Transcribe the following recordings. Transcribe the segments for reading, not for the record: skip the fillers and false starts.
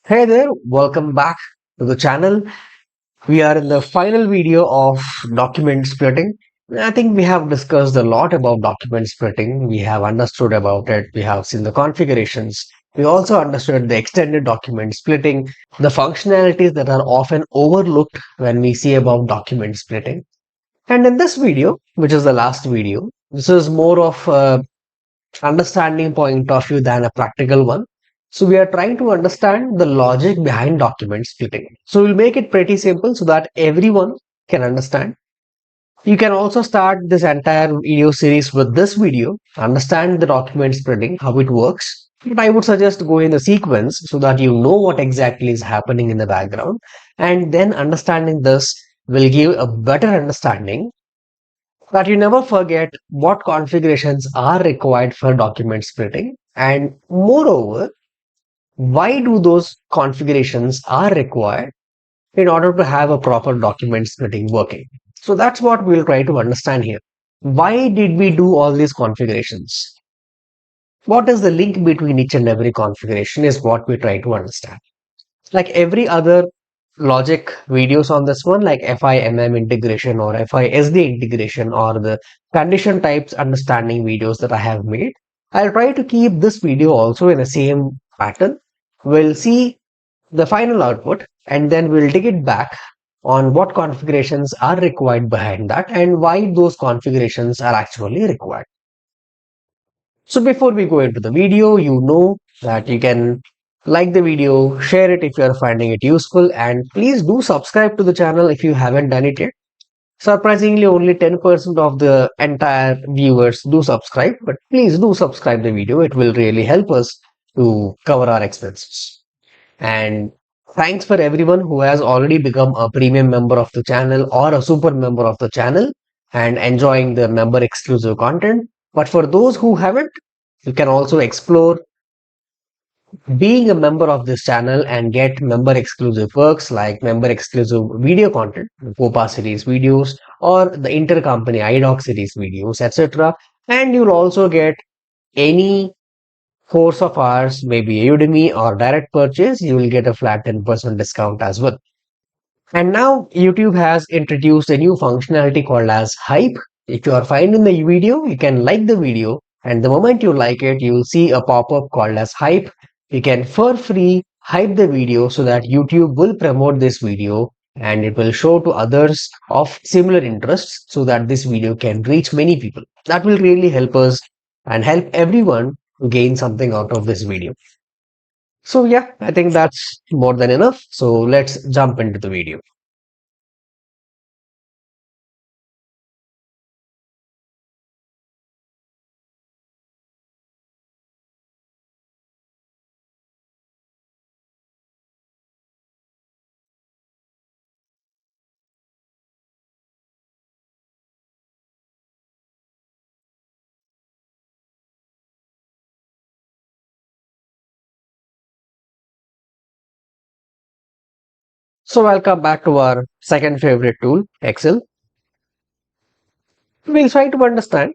Hey there, welcome back to the channel. We are in the final video of document splitting. I think we have discussed a lot about document splitting. We have understood about it. We have seen the configurations. We also understood the extended document splitting, the functionalities that are often overlooked when we see about document splitting. And in this video, which is the last video, this is more of a understanding point of view than a practical one. So we are trying to understand the logic behind document splitting. So we'll make it pretty simple so that everyone can understand. You can also start this entire video series with this video, understand the document splitting, how it works. But I would suggest go in the sequence so that you know what exactly is happening in the background. And then understanding this will give a better understanding that you never forget what configurations are required for document splitting, and moreover, why do those configurations are required in order to have a proper document splitting working. So that's what we'll try to understand here. Why did we do all these configurations? What is the link between each and every configuration is what we try to understand. Like every other logic videos on this one, like FIMM integration or FISD integration or the condition types understanding videos that I have made, I'll try to keep this video also in the same pattern. We'll see the final output and then we'll dig it back on what configurations are required behind that and why those configurations are actually required. So before we go into the video, you know that you can like the video, share it if you are finding it useful, and please do subscribe to the channel if you haven't done it yet. Surprisingly, only 10% of the entire viewers do subscribe, but please do subscribe the video. It will really help us to cover our expenses. And thanks for everyone who has already become a premium member of the channel or a super member of the channel and enjoying the member exclusive content. But for those who haven't, you can also explore being a member of this channel and get member exclusive perks like member exclusive video content, Popa series videos, or the intercompany IDOC series videos, etc. And you'll also get any course of ours, maybe Udemy or direct purchase, you will get a flat 10% discount as well. And now YouTube has introduced a new functionality called as hype. If you are finding the video, you can like the video, and the moment you like it, you will see a pop-up called as hype. You can for free hype the video so that YouTube will promote this video and it will show to others of similar interests so that this video can reach many people. That will really help us and help everyone to gain something out of this video. So yeah, I think that's more than enough. So let's jump into the video. So welcome back to our second favorite tool, Excel. We'll try to understand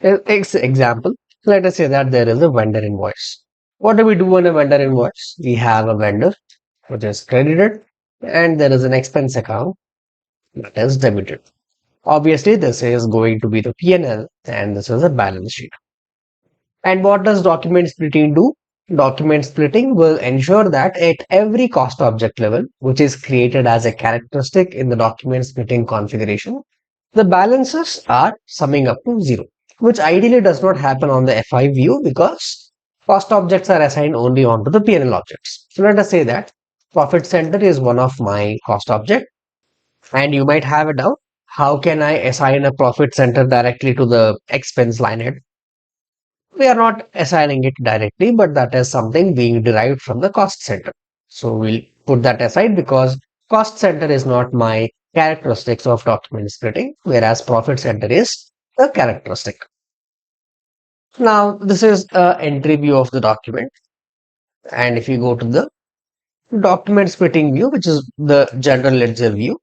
example. Let us say that there is a vendor invoice. What do we do on a vendor invoice? We have a vendor which is credited and there is an expense account that is debited. Obviously, this is going to be the P&L and this is a balance sheet. And what does document splitting do? Document splitting will ensure that at every cost object level, which is created as a characteristic in the document splitting configuration, the balances are summing up to zero, which ideally does not happen on the FI view because cost objects are assigned only onto the P&L objects. So let us say that profit center is one of my cost object, and you might have a doubt. How can I assign a profit center directly to the expense line head? We are not assigning it directly, but that is something being derived from the cost center. So we'll put that aside because cost center is not my characteristics of document splitting, whereas profit center is a characteristic. Now, this is an entry view of the document. And if you go to the document splitting view, which is the general ledger view,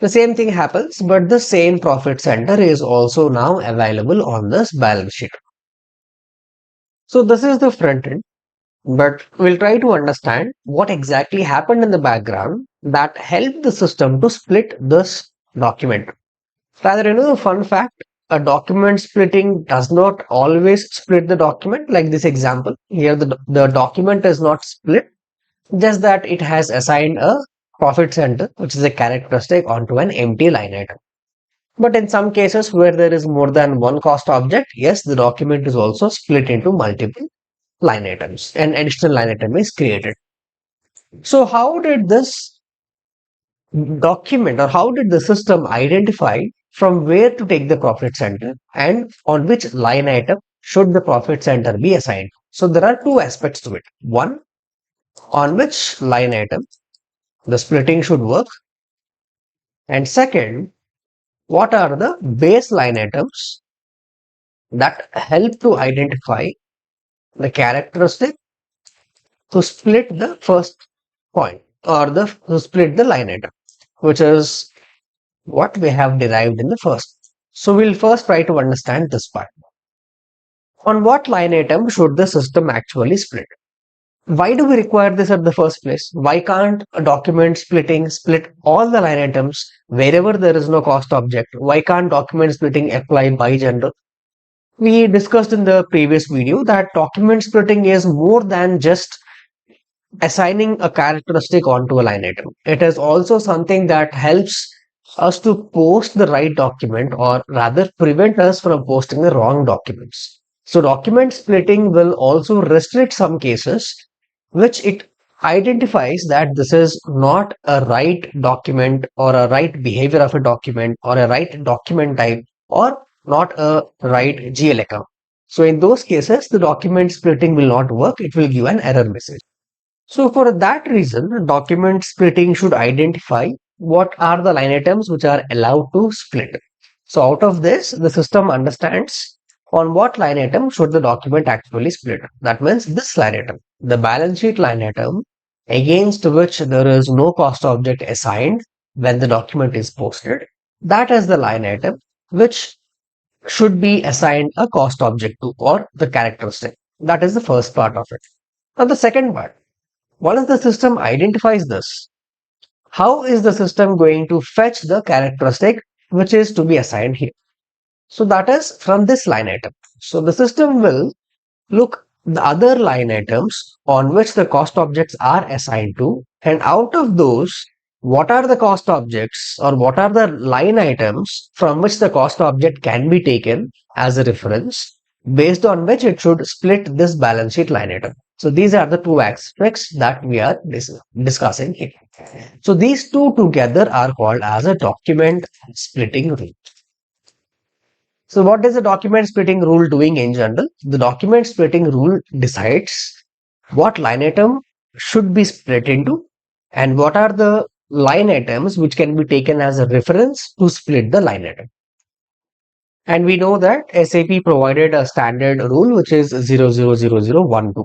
the same thing happens, but the same profit center is also now available on this balance sheet. So this is the front end. But we'll try to understand what exactly happened in the background that helped the system to split this document. Rather, a fun fact, a document splitting does not always split the document like this example. Here, the document is not split, just that it has assigned a profit center, which is a characteristic, onto an empty line item. But in some cases where there is more than one cost object, yes, the document is also split into multiple line items. An additional line item is created. So, how did this document or how did the system identify from where to take the profit center and on which line item should the profit center be assigned? So, there are two aspects to it. One, on which line item the splitting should work, and second, what are the baseline items that help to identify the characteristic to split the first point or the to split the line item, which is what we have derived in the first. So we'll first try to understand this part. On what line item should the system actually split? Why do we require this at the first place? Why can't a document splitting split all the line items wherever there is no cost object? Why can't document splitting apply by general? We discussed in the previous video that document splitting is more than just assigning a characteristic onto a line item. It is also something that helps us to post the right document or rather prevent us from posting the wrong documents. So document splitting will also restrict some cases which it identifies that this is not a right document or a right behavior of a document or a right document type or not a right GL account. So in those cases, the document splitting will not work. It will give an error message. So for that reason, document splitting should identify what are the line items which are allowed to split. So out of this, the system understands on what line item should the document actually split. That means this line item, the balance sheet line item, against which there is no cost object assigned when the document is posted. That is the line item which should be assigned a cost object to or the characteristic. That is the first part of it. Now the second part, once the system identifies this, how is the system going to fetch the characteristic which is to be assigned here? So that is from this line item. So the system will look the other line items on which the cost objects are assigned to, and out of those, what are the cost objects or what are the line items from which the cost object can be taken as a reference, based on which it should split this balance sheet line item. So these are the two aspects that we are discussing here. So these two together are called as a document splitting rule. So what is the document splitting rule doing in general? The document splitting rule decides what line item should be split into and what are the line items which can be taken as a reference to split the line item. And we know that SAP provided a standard rule which is 000012.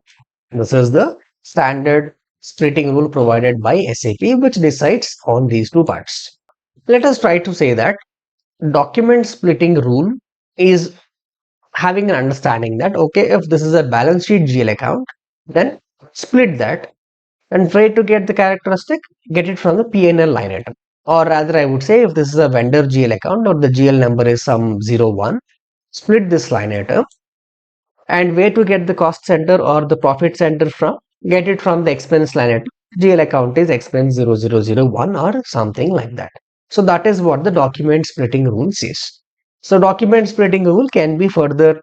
This is the standard splitting rule provided by SAP which decides on these two parts. Let us try to say that document splitting rule is having an understanding that okay, if this is a balance sheet GL account, then split that and try to get the characteristic, get it from the P&L line item. Or rather, I would say if this is a vendor GL account or the GL number is some 01, split this line item and where to get the cost center or the profit center from, get it from the expense line item. GL account is expense 0001 or something like that. So that is what the document splitting rule says. So document splitting rule can be further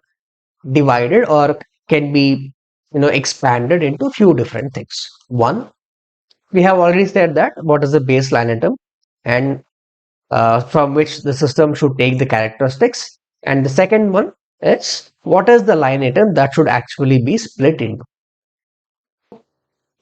divided or can be expanded into few different things. One, we have already said that what is the baseline item and from which the system should take the characteristics, and the second one is what is the line item that should actually be split into.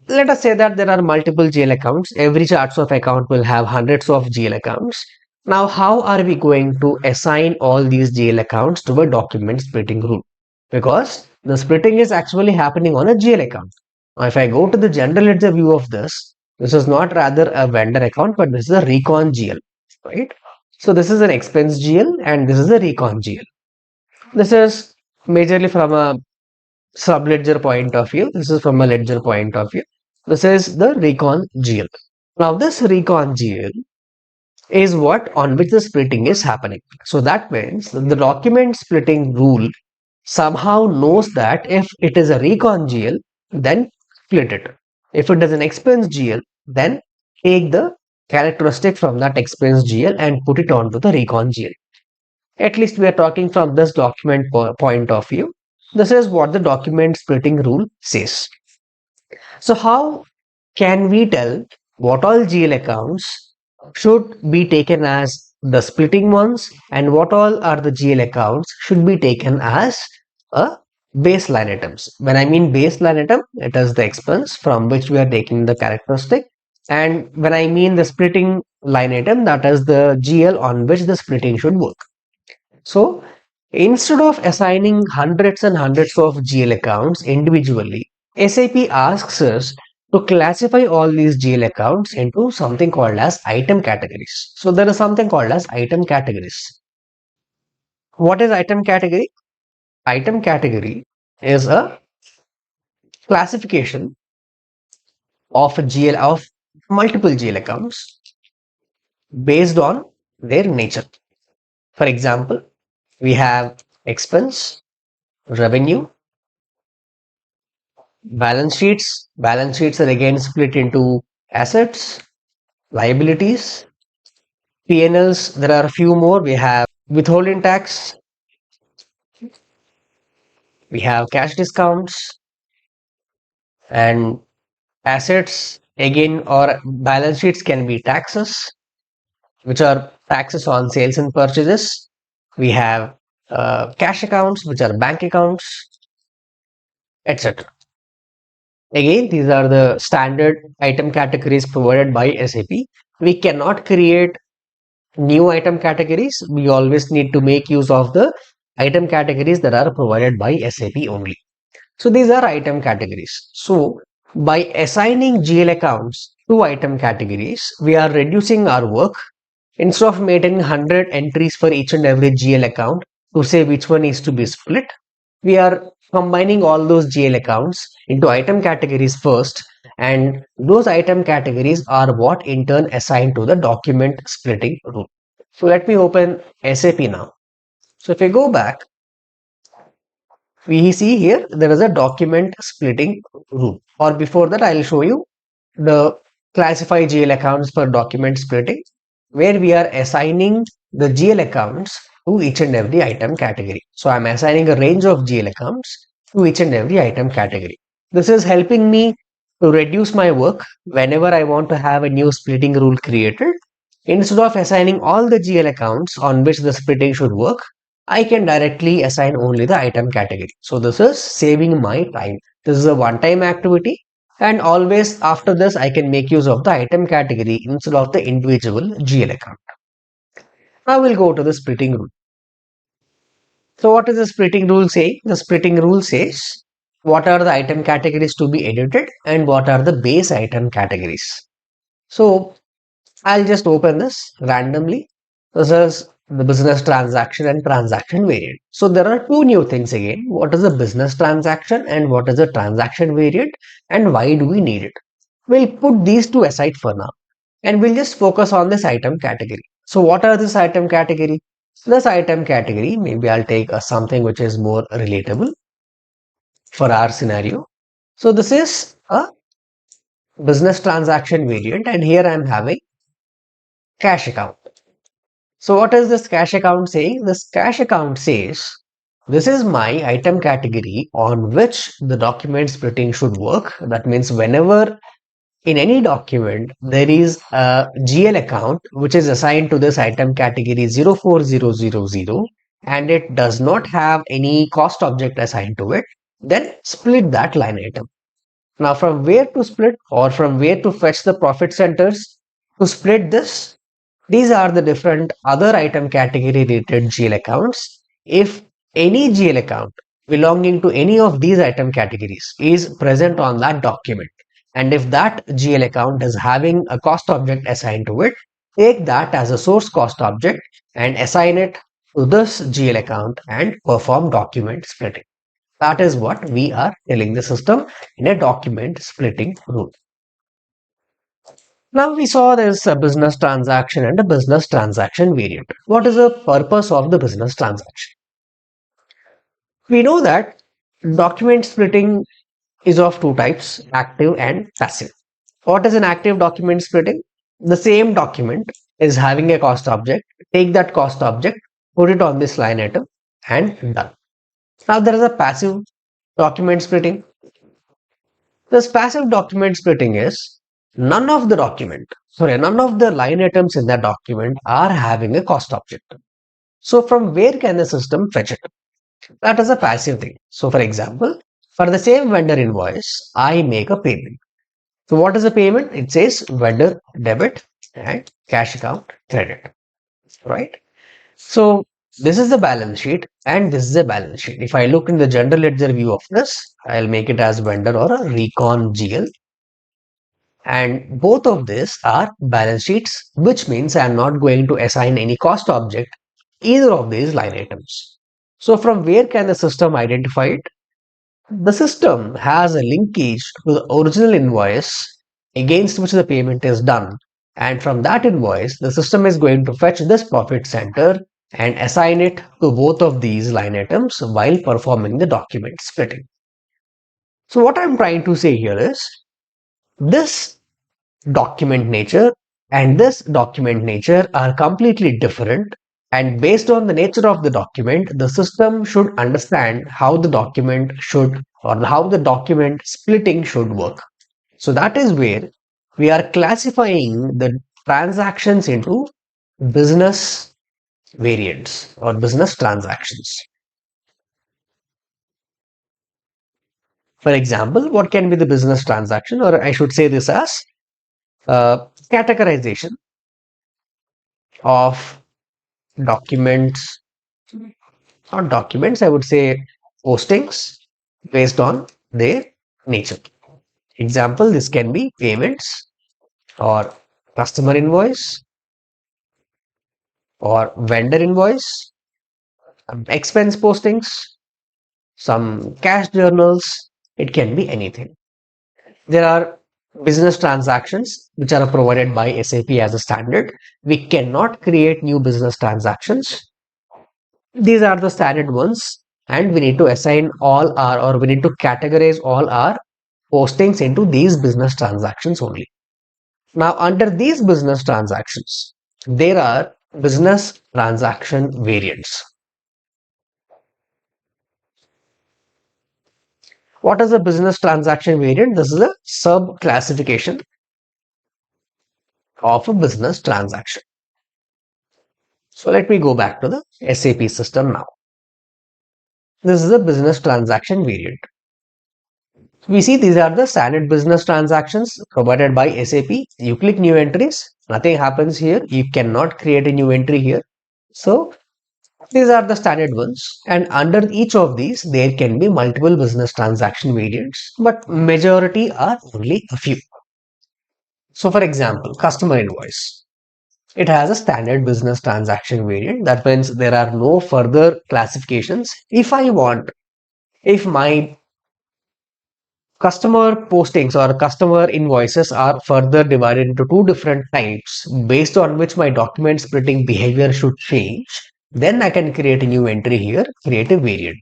Let us say that there are multiple GL accounts. Every charts of account will have hundreds of GL accounts. Now how are we going to assign all these GL accounts to a document splitting rule? Because the splitting is actually happening on a GL account. Now if I go to the general ledger view of this, this is not rather a vendor account, but this is a recon GL, right? So this is an expense GL and this is a recon GL. This is majorly from a sub-ledger point of view. This is from a ledger point of view. This is the recon GL. Now this recon GL is what on which the splitting is happening. So that means the document splitting rule somehow knows that if it is a recon GL, then split it. If it is an expense GL, then take the characteristic from that expense GL and put it onto the recon GL. At least we are talking from this document point of view. This is what the document splitting rule says. So how can we tell what all GL accounts should be taken as the splitting ones and what all are the GL accounts should be taken as a baseline items? When I mean baseline item, it is the expense from which we are taking the characteristic. And when I mean the splitting line item, that is the GL on which the splitting should work. So instead of assigning hundreds and hundreds of GL accounts individually, SAP asks us to classify all these GL accounts into something called as item categories. So there is something called as item categories. What is item category? Item category is a classification of a GL of multiple GL accounts based on their nature. For example, we have expense, revenue, balance sheets. Balance sheets are again split into assets, liabilities, P&Ls. There are a few more. We have withholding tax, we have cash discounts, and assets again, or balance sheets can be taxes, which are taxes on sales and purchases. We have cash accounts, which are bank accounts, etc. Again, these are the standard item categories provided by SAP. We cannot create new item categories. We always need to make use of the item categories that are provided by SAP only. So these are item categories. So by assigning GL accounts to item categories, we are reducing our work. Instead of maintaining 100 entries for each and every GL account to say which one is to be split, we are combining all those GL accounts into item categories first, and those item categories are what in turn assigned to the document splitting rule. So let me open SAP now. So if I go back, we see here there is a document splitting rule. Or before that, I'll show you the classify GL accounts for document splitting, where we are assigning the GL accounts to each and every item category. So I'm assigning a range of GL accounts to each and every item category. This is helping me to reduce my work whenever I want to have a new splitting rule created. Instead of assigning all the GL accounts on which the splitting should work, I can directly assign only the item category. So this is saving my time. This is a one-time activity, and always after this I can make use of the item category instead of the individual GL account. Now we'll go to the splitting rule. So what is the splitting rule saying? The splitting rule says what are the item categories to be edited and what are the base item categories. So I'll just open this randomly. This is the business transaction and transaction variant. So there are two new things again. What is a business transaction and what is a transaction variant, and why do we need it? We'll put these two aside for now and we'll just focus on this item category. So what are this item category? This item category, maybe I'll take something which is more relatable for our scenario. So this is a business transaction variant, and here I'm having cash account. So what is this cash account saying? This cash account says this is my item category on which the document splitting should work. That means whenever in any document there is a GL account which is assigned to this item category 04000 and it does not have any cost object assigned to it, then split that line item. Now from where to split or from where to fetch the profit centers to split this? These are the different other item category related GL accounts. If any GL account belonging to any of these item categories is present on that document, and if that GL account is having a cost object assigned to it, take that as a source cost object and assign it to this GL account and perform document splitting. That is what we are telling the system in a document splitting rule. Now we saw there's a business transaction and a business transaction variant. What is the purpose of the business transaction? We know that document splitting is of two types, active and passive. What is an active document splitting? The same document is having a cost object. Take that cost object, put it on this line item, and done. Now there is a passive document splitting. This passive document splitting is none of the line items in that document are having a cost object. So from where can the system fetch it? That is a passive thing. So for example, for the same vendor invoice, I make a payment. So what is the payment? It says vendor debit and cash account credit, right? So this is the balance sheet and this is a balance sheet. If I look in the general ledger view of this, I'll make it as vendor or a recon GL. And both of these are balance sheets, which means I'm not going to assign any cost object either of these line items. So from where can the system identify it? The system has a linkage to the original invoice against which the payment is done. And from that invoice, the system is going to fetch this profit center and assign it to both of these line items while performing the document splitting. So what I'm trying to say here is this document nature and this document nature are completely different, and based on the nature of the document the system should understand how the document should or how the document splitting should work. So that is where we are classifying the transactions into business variants or business transactions. For example, what can be the business transaction, or I should say this as categorization of documents, not documents, I would say postings based on their nature. Example, this can be payments or customer invoice or vendor invoice, expense postings, some cash journals. It can be anything. There are business transactions which are provided by SAP as a standard. We cannot create new business transactions. These are the standard ones, and we need to assign all our or we need to categorize all our postings into these business transactions only. Now, under these business transactions, there are business transaction variants. What is a business transaction variant? This is a sub classification of a business transaction. So let me go back to the SAP system now. This is a business transaction variant. We see these are the standard business transactions provided by SAP. You click new entries, nothing happens here. You cannot create a new entry here. So these are the standard ones, and under each of these there can be multiple business transaction variants, but majority are only a few. So for example, customer invoice. It has a standard business transaction variant. That means there are no further classifications. If my customer postings or customer invoices are further divided into two different types based on which my document splitting behavior should change, then I can create a new entry here, create a variant.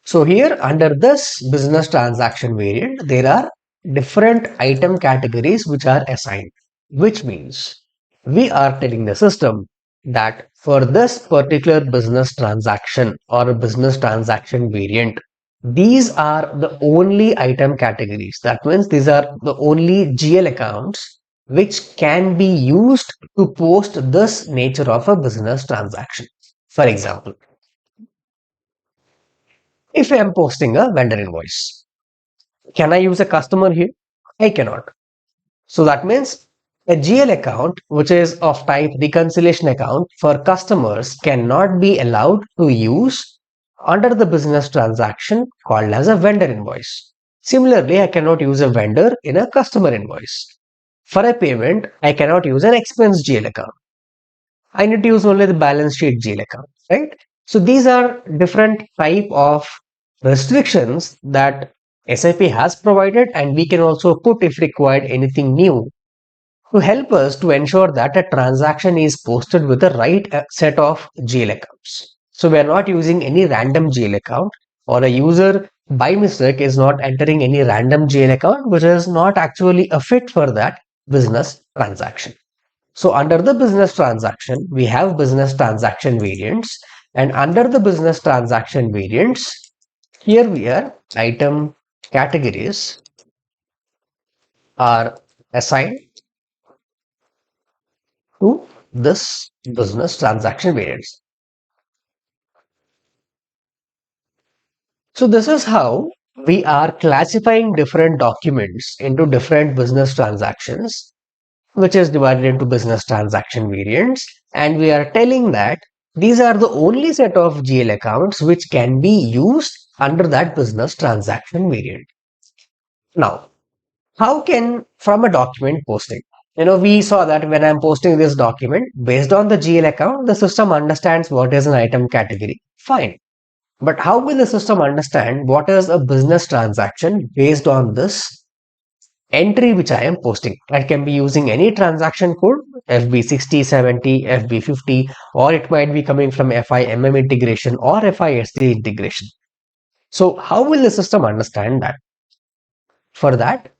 So here under this business transaction variant, there are different item categories which are assigned, which means we are telling the system that for this particular business transaction or a business transaction variant, these are the only item categories. That means these are the only GL accounts which can be used to post this nature of a business transaction. For example, if I am posting a vendor invoice, can I use a customer here? I cannot. So that means a GL account, which is of type reconciliation account for customers, cannot be allowed to use under the business transaction called as a vendor invoice. Similarly, I cannot use a vendor in a customer invoice. For a payment, I cannot use an expense GL account. I need to use only the balance sheet GL account, right? So these are different type of restrictions that SAP has provided, and we can also put, if required, anything new to help us to ensure that a transaction is posted with the right set of GL accounts. So we are not using any random GL account, or a user by mistake is not entering any random GL account which is not actually a fit for that business transaction. So under the business transaction, we have business transaction variants, and under the business transaction variants, here we are item categories are assigned to this business transaction variants. So this is how we are classifying different documents into different business transactions, which is divided into business transaction variants. And we are telling that these are the only set of GL accounts which can be used under that business transaction variant. Now, how can from a document posting? We saw that when I'm posting this document based on the GL account, the system understands what is an item category. Fine. But how will the system understand what is a business transaction based on this entry which I am posting? I can be using any transaction code, FB60, 70, FB50, or it might be coming from FIMM integration or FISD integration. So how will the system understand that? For that,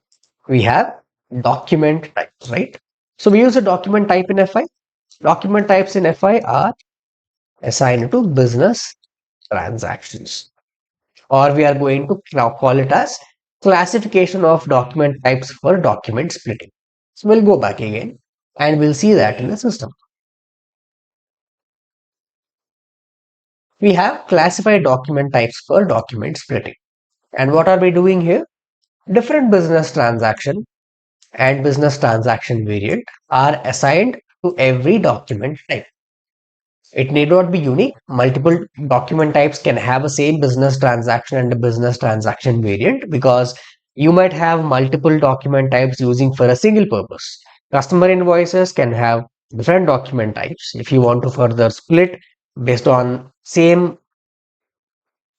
we have document types, right? So we use a document type in FI. Document types in FI are assigned to business transactions, or we are going to call it as classification of document types for document splitting. So we'll go back again and we'll see that in the system. We have classified document types for document splitting. And what are we doing here? Different business transaction and business transaction variant are assigned to every document type. It need not be unique. Multiple document types can have a same business transaction and a business transaction variant, because you might have multiple document types using for a single purpose. Customer invoices can have different document types. If you want to further split based on same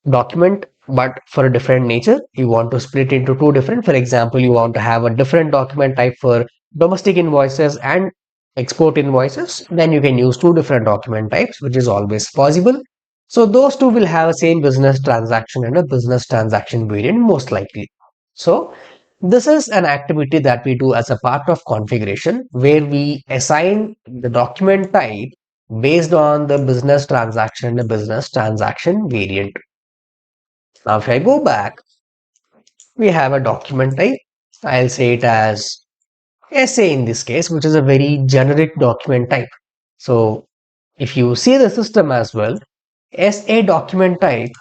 document but for a different nature, you want to split into two different. For example, you want to have a different document type for domestic invoices and export invoices, then you can use two different document types, which is always possible. So those two will have a same business transaction and a business transaction variant most likely. So this is an activity that we do as a part of configuration, where we assign the document type based on the business transaction and the business transaction variant. Now, if I go back, we have a document type. I'll say it as SA in this case, which is a very generic document type. So if you see the system as well, SA document type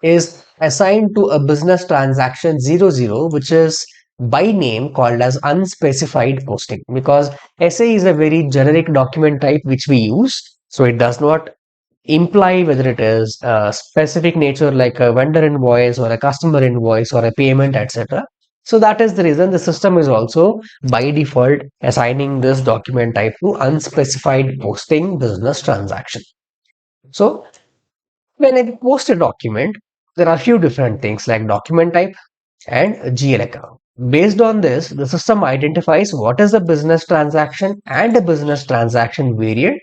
is assigned to a business transaction 00, which is by name called as unspecified posting, because SA is a very generic document type which we use. So it does not imply whether it is a specific nature like a vendor invoice or a customer invoice or a payment, etc. So that is the reason the system is also by default assigning this document type to unspecified posting business transaction. So when I post a document, there are a few different things like document type and GL account. Based on this, the system identifies what is a business transaction and a business transaction variant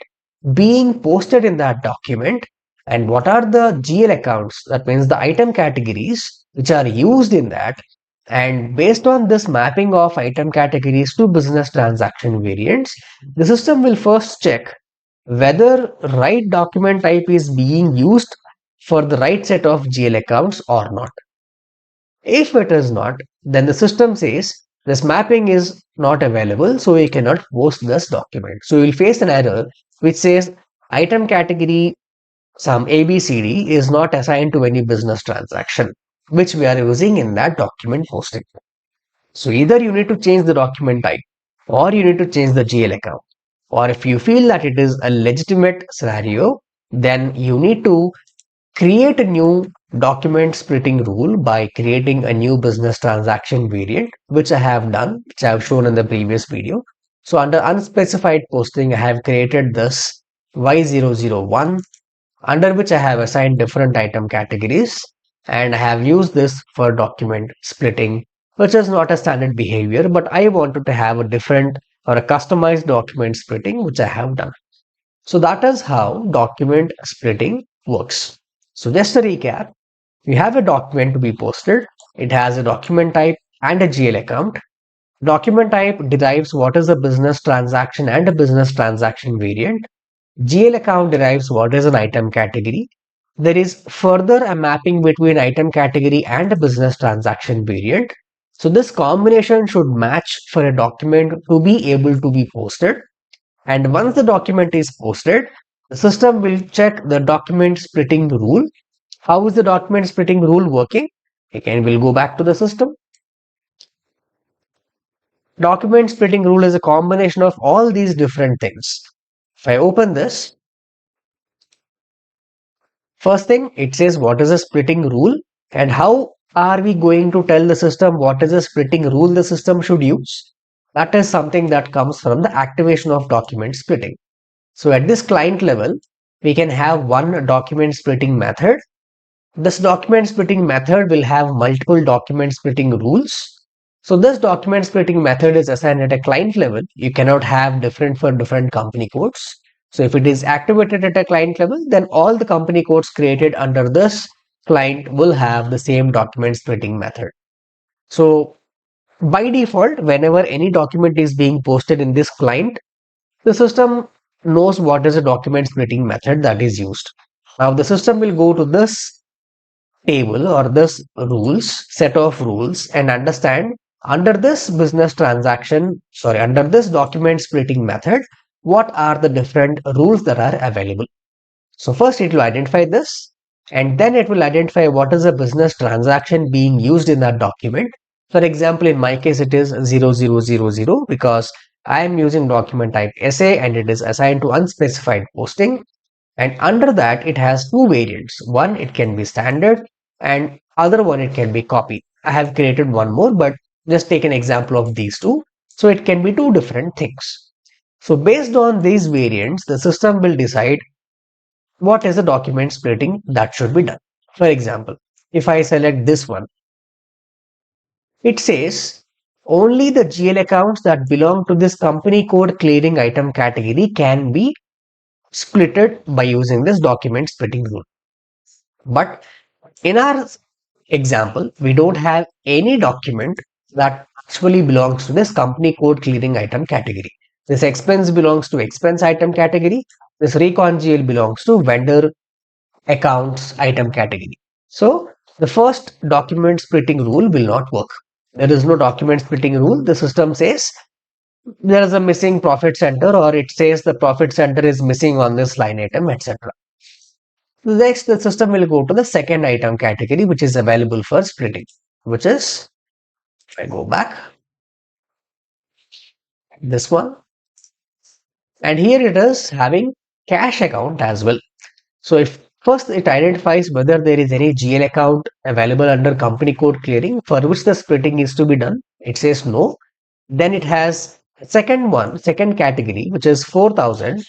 being posted in that document, and what are the GL accounts, that means the item categories which are used in that. And based on this mapping of item categories to business transaction variants, the system will first check whether right document type is being used for the right set of GL accounts or not. If it is not, then the system says this mapping is not available, so you cannot post this document. So you will face an error which says item category some ABCD is not assigned to any business transaction, which we are using in that document posting. So either you need to change the document type, or you need to change the GL account. Or if you feel that it is a legitimate scenario, then you need to create a new document splitting rule by creating a new business transaction variant, which I have done, which I have shown in the previous video. So under unspecified posting, I have created this Y001, under which I have assigned different item categories. and I have used this for document splitting, which is not a standard behavior, but I wanted to have a different or a customized document splitting, which I have done. So that is how document splitting works. So just to recap, we have a document to be posted. It has a document type and a GL account. Document type derives what is a business transaction and a business transaction variant. GL account derives what is an item category. There is further a mapping between item category and a business transaction variant. So this combination should match for a document to be able to be posted. And once the document is posted, the system will check the document splitting rule. How is the document splitting rule working? Again, we'll go back to the system. Document splitting rule is a combination of all these different things. If I open this, first thing it says what is a splitting rule and how are we going to tell the system what is a splitting rule the system should use. That is something that comes from the activation of document splitting. So at this client level, we can have one document splitting method. This document splitting method will have multiple document splitting rules. So this document splitting method is assigned at a client level. You cannot have different for different company codes. So if it is activated at a client level, then all the company codes created under this client will have the same document splitting method. So by default, whenever any document is being posted in this client, the system knows what is a document splitting method that is used. Now the system will go to this table or this rules, set of rules, and understand under this business transaction, sorry, under this document splitting method, what are the different rules that are available. So first it will identify this, and then it will identify what is a business transaction being used in that document. For example, in my case, it is 0000 because I am using document type SA and it is assigned to unspecified posting. And under that, it has two variants. One, it can be standard, and other one, it can be copy. I have created one more, but just take an example of these two. So it can be two different things. So based on these variants, the system will decide what is the document splitting that should be done. For example, if I select this one, it says only the GL accounts that belong to this company code clearing item category can be splitted by using this document splitting rule. But in our example, we don't have any document that actually belongs to this company code clearing item category. This expense belongs to expense item category. This recon GL belongs to vendor accounts item category. So the first document splitting rule will not work. There is no document splitting rule. The system says there is a missing profit center, or it says the profit center is missing on this line item, etc. Next, the system will go to the second item category, which is available for splitting, which is, if I go back, this one. And here it is having cash account as well. So if first it identifies whether there is any GL account available under company code clearing for which the splitting is to be done, it says no. Then it has second one, second category, which is 4,000,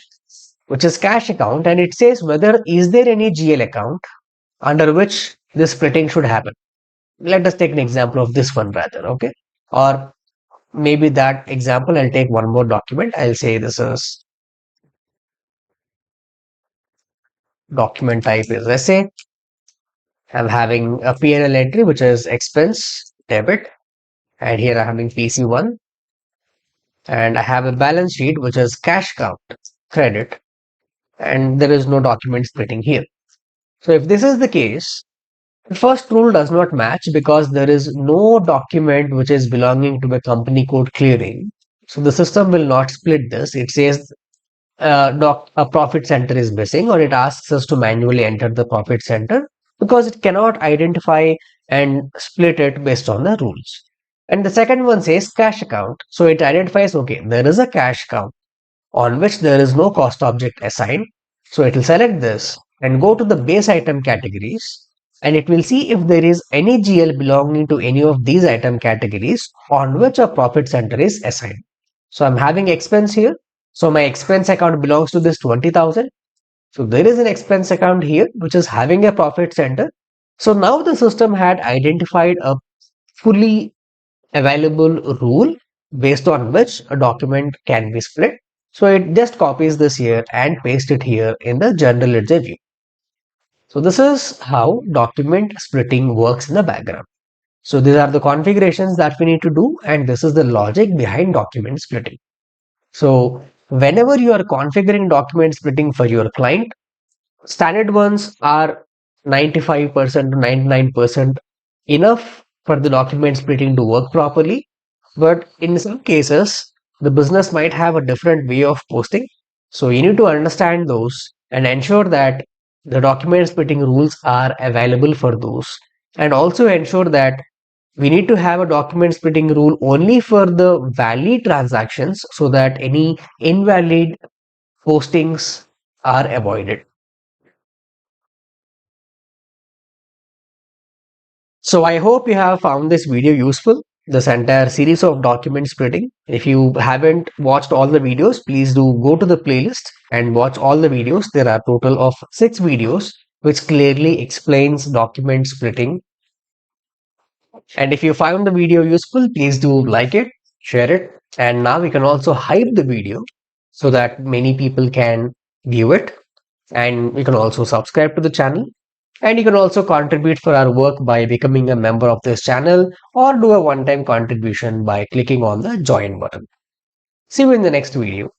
which is cash account, and it says whether is there any GL account under which this splitting should happen. Let us take an example of this one rather, okay? Or maybe that example, I'll take one more document. I'll say this is document type is SA. I'm having a P&L entry, which is expense, debit. And here I'm having PC1. And I have a balance sheet, which is cash count, credit. And there is no document splitting here. So if this is the case, the first rule does not match because there is no document which is belonging to a company code clearing. So the system will not split this. It says a profit center is missing, or it asks us to manually enter the profit center because it cannot identify and split it based on the rules. And the second one says cash account. So it identifies, okay, there is a cash account on which there is no cost object assigned. So it will select this and go to the base item categories, and it will see if there is any GL belonging to any of these item categories on which a profit center is assigned. So I'm having expense here. So my expense account belongs to this 20,000. So there is an expense account here which is having a profit center. So now the system had identified a fully available rule based on which a document can be split. So it just copies this here and paste it here in the general ledger view. So this is how document splitting works in the background. So these are the configurations that we need to do, and this is the logic behind document splitting. So whenever you are configuring document splitting for your client, standard ones are 95% to 99% enough for the document splitting to work properly. But in some cases, the business might have a different way of posting. So you need to understand those and ensure that the document splitting rules are available for those. And also ensure that we need to have a document splitting rule only for the valid transactions so that any invalid postings are avoided. So I hope you have found this video useful, this entire series of document splitting. If you haven't watched all the videos, please do go to the playlist and watch all the videos. There are total of 6 videos which clearly explains document splitting. And if you found the video useful, please do like it, share it. And now we can also hype the video so that many people can view it. And you can also subscribe to the channel. And you can also contribute for our work by becoming a member of this channel or do a one-time contribution by clicking on the join button. See you in the next video.